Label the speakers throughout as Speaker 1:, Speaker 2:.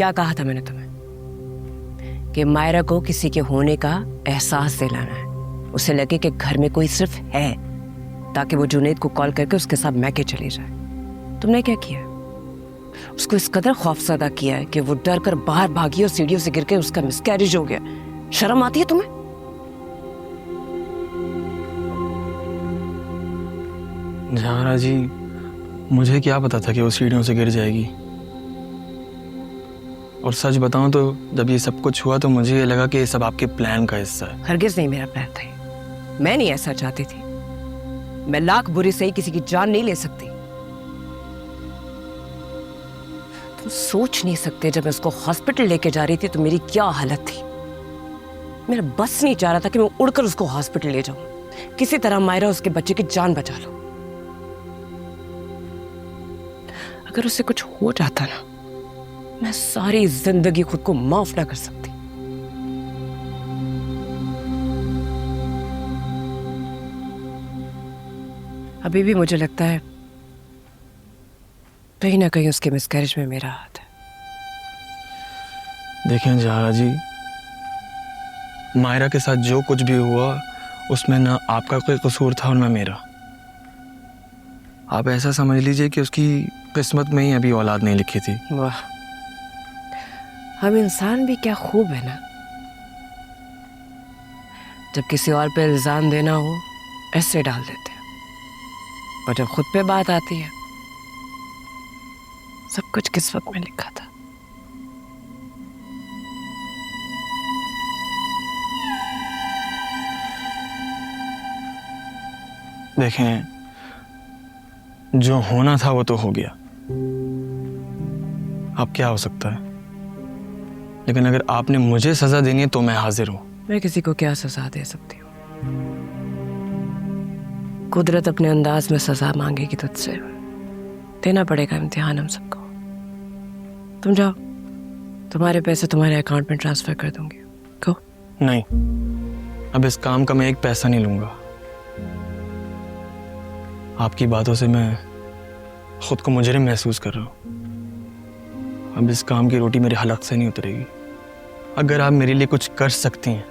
Speaker 1: क्या कहा था मैंने तुम्हें कि मायरा को किसी के होने का एहसास दिलाना है, उसे लगे कि घर में कोई सिर्फ है, ताकि वो जुनैद को कॉल करके उसके साथ मैके चली जाए। तुमने क्या किया? उसको इस कदर खौफजदा किया है कि वो डर कर बाहर भागी और सीढ़ियों से गिर के उसका मिसकैरेज हो गया। शर्म आती है तुम्हें?
Speaker 2: जहारा जी, मुझे क्या पता था कि वो सीढ़ियों से गिर जाएगी। और सच बताऊं तो जब ये सब कुछ हुआ तो मुझे ये लगा कि ये सब आपके प्लान का हिस्सा है।
Speaker 1: हरगिज नहीं मेरा प्लान था। मैं नहीं ऐसा चाहती थी। मैं लाख बुरी से ही किसी की जान नहीं ले सकती। तुम सोच नहीं सकते, जब मैं उसको हॉस्पिटल लेके जा रही थी तो मेरी क्या हालत थी। मेरा बस नहीं चाह रहा था कि मैं उड़कर उसको हॉस्पिटल ले जाऊं, किसी तरह मायरा उसके बच्चे की जान बचा लो। अगर उसे कुछ हो जाता ना, मैं सारी जिंदगी खुद को माफ ना कर सकती। अभी भी मुझे लगता है कहीं ना कहीं उसके मिसकैरेज में मेरा हाथ है।
Speaker 2: देखें जहारा जी, मायरा के साथ जो कुछ भी हुआ उसमें ना आपका कोई कसूर था और ना मेरा। आप ऐसा समझ लीजिए कि उसकी किस्मत में ही अभी औलाद नहीं लिखी थी।
Speaker 1: वाह, हम इंसान भी क्या खूब है ना। जब किसी और पे इल्जाम देना हो ऐसे डाल देते हैं, और जब खुद पे बात आती है सब कुछ किस्मत में लिखा था।
Speaker 2: देखें, जो होना था वो तो हो गया। अब क्या हो सकता है, लेकिन अगर आपने मुझे सजा देनी है तो मैं हाजिर हूं।
Speaker 1: मैं किसी को क्या सजा दे सकती हूँ? कुदरत अपने अंदाज में सजा मांगेगी तुझसे। देना पड़ेगा इम्तिहान हम सबको। तुम जाओ, तुम्हारे पैसे तुम्हारे अकाउंट में ट्रांसफर कर दूंगी। को
Speaker 2: नहीं, अब इस काम का मैं एक पैसा नहीं लूंगा। आपकी बातों से मैं खुद को मुजरिम महसूस कर रहा हूं। अब इस काम की रोटी मेरे हलक से नहीं उतरेगी। अगर आप मेरे लिए कुछ कर सकती हैं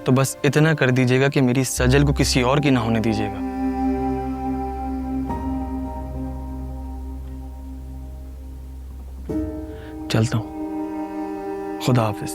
Speaker 2: तो बस इतना कर दीजिएगा कि मेरी सजल को किसी और की ना होने दीजिएगा। चलता हूं। खुदा हाफिज।